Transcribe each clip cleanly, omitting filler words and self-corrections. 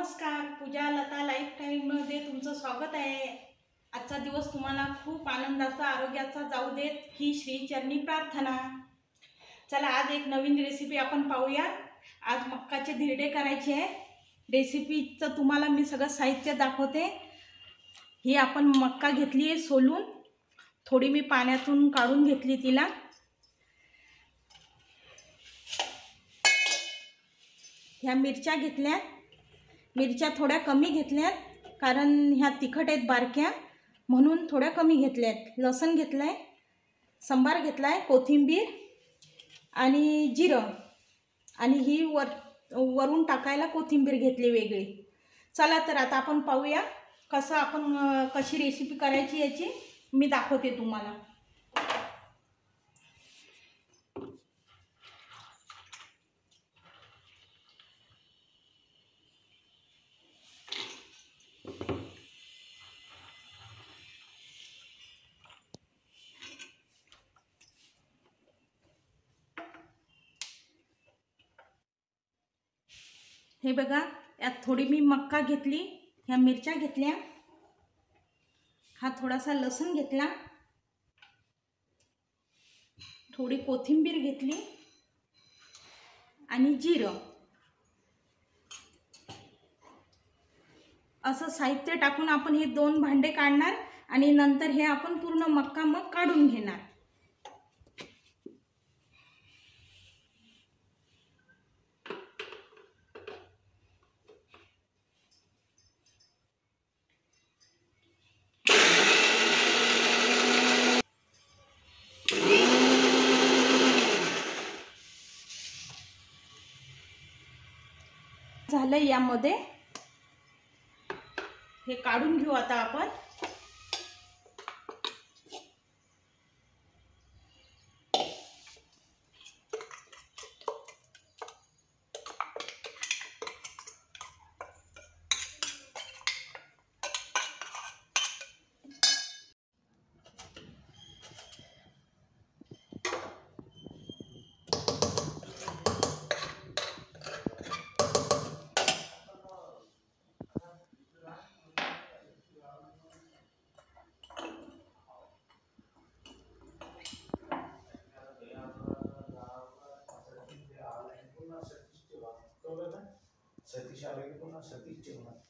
नमस्कार, पूजा लता लाईफ टाईममध्ये तुमचं स्वागत आहे। आजचा दिवस तुम्हाला खूप आनंदाचा आरोग्याचा जाऊ देत ही श्री चरणी प्रार्थना। चला आज एक नवीन रेसिपी आपण पाहूया। आज मक्काचे धिरडे करायचे आहे। रेसिपीचं तुम्हाला मी सगळं साहित्य दाखवते। ही आपण मक्का घेतली आहे सोलून, थोडी मी पाण्यातून काढून घेतली तिला। ह्या मिरच्या घेतल्या, मिरच्या थोड्या कमी घेतल्यात कारण ह्या तिखट आहेत बारक्या, म्हणून थोड्या कमी घेतल्यात। लसूण घेतलाय, संबार घेतलाय, कोथिंबीर आणि जिरं, आणि ही वरून टाकायला कोथिंबीर घेतली वेगळी। चला तर आता आपण पाहूया कशी रेसिपी करायची याची मी दाखवते तुम्हाला। हे बघा, यात थोडी मी मक्का घेतली, ह्या मिरच्या घेतल्या, हा थोडासा लसूण घेतला, थोडी कोथिंबीर घेतली आणि जिरं। असं साहित्य टाकून आपण हे दोन भांडे काढणार आणि नंतर हे आपण पूर्ण मक्का मग काढून घेणार। झालं, यामध्ये हे काढून घेऊ आता आपण। सतीश आले की पुन्हा सतीश जेवणार।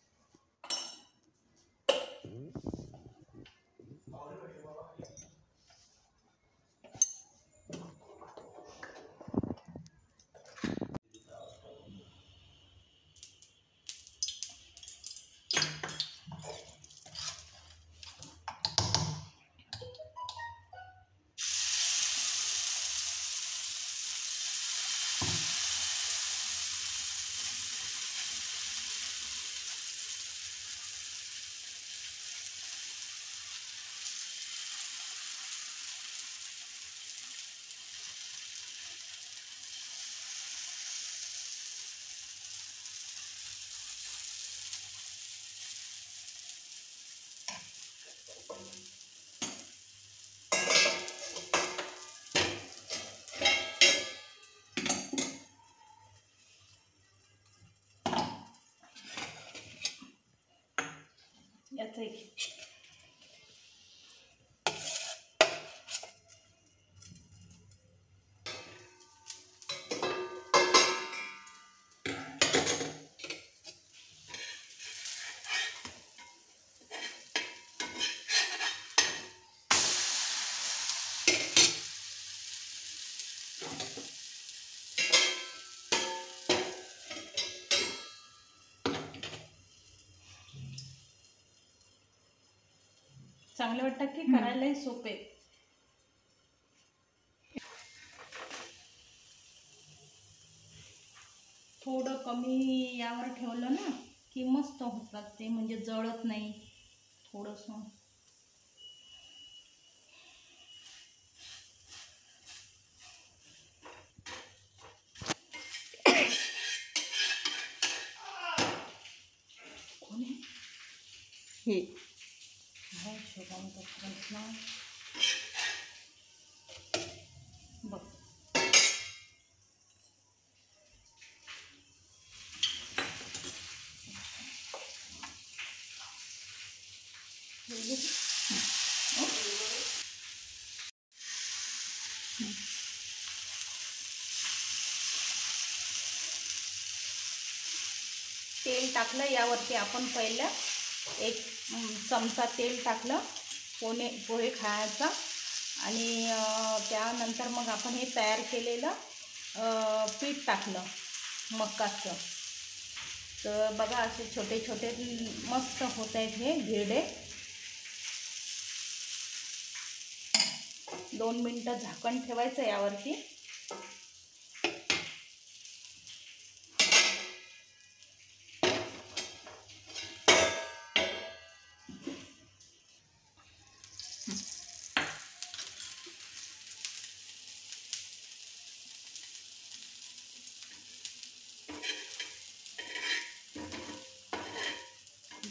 याचं एक चांगले वाटतं की करायला सोपे। थोडं कमी यावर ठेवलं ना की मस्त होतात ते, म्हणजे जळत नाही थोडंसं। कोणी हे शुभम बघ, तेल टाकलं यावरती आपण पहिलं 1 चमचा तेल टाकलं पोहे खायचा आणि त्यानंतर मग आपण हे तयार केलेलं पीठ टाकलं मक्काचं. तर बघा असे छोटे छोटे मस्त होत आहेत हे धिरडे. 2 मिनटं झाकण ठेवायचं यावरती.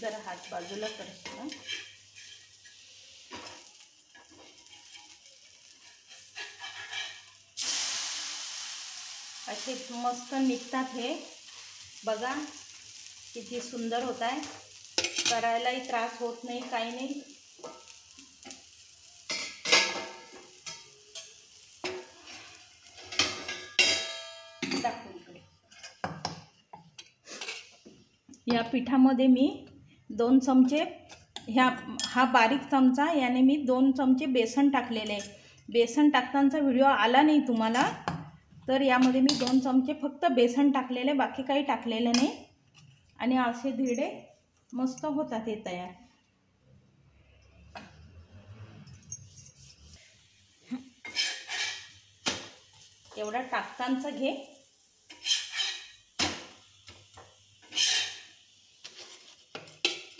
जरा हात बाजूला करशील. असे मस्त निघतात हे. बघा किती सुंदर होत आहे. करायलाही त्रास होत नाही, काही नाही. या पिठामध्ये मी 2 चमचे हा बारीक चमचा याने मी 2 चमचे बेसन टाकलेले आहे. बेसन टाकतानाचा व्हिडिओ आला नाही तुम्हाला, तर यामध्ये मी 2 चमचे फक्त बेसन टाकलेले, बाकी काही टाकलेलं नाही. आणि असे धिरडे मस्त होतात हे तयार. एवढा टाकतानाचा घे.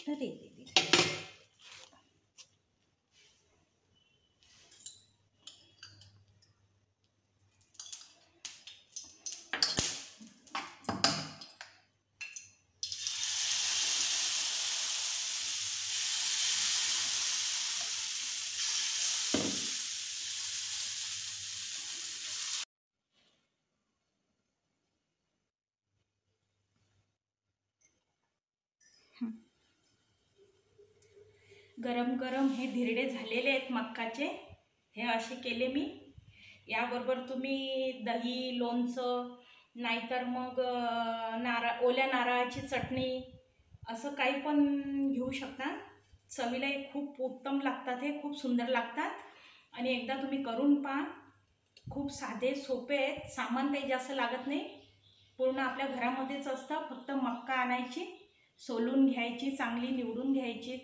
अरे गरम गरम हे धिरडे झालेले आहेत मक्काचे. हे असे केले मी. याबरोबर तुम्ही दही, लोणचं, नाहीतर मग ओल्या नारळाची चटणी असं काही पण घेऊ शकता. चवीला हे खूप उत्तम लागतात. हे खूप सुंदर लागतात आणि एकदा तुम्ही करून पहा. खूप साधे सोपे आहेत. सामान काही जास्त लागत नाही. पूर्ण आपल्या घरामध्येच असतं. फक्त मक्का आणायची, सोलून घ्यायची, चांगली निवडून घ्यायची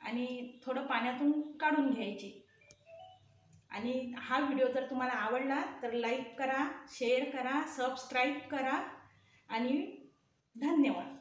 आणि थोडं पाण्यातून काढून घ्यायची. आणि हा व्हिडिओ जर तुम्हाला आवडला तर लाईक करा, शेअर करा, सबस्क्राईब करा आणि धन्यवाद.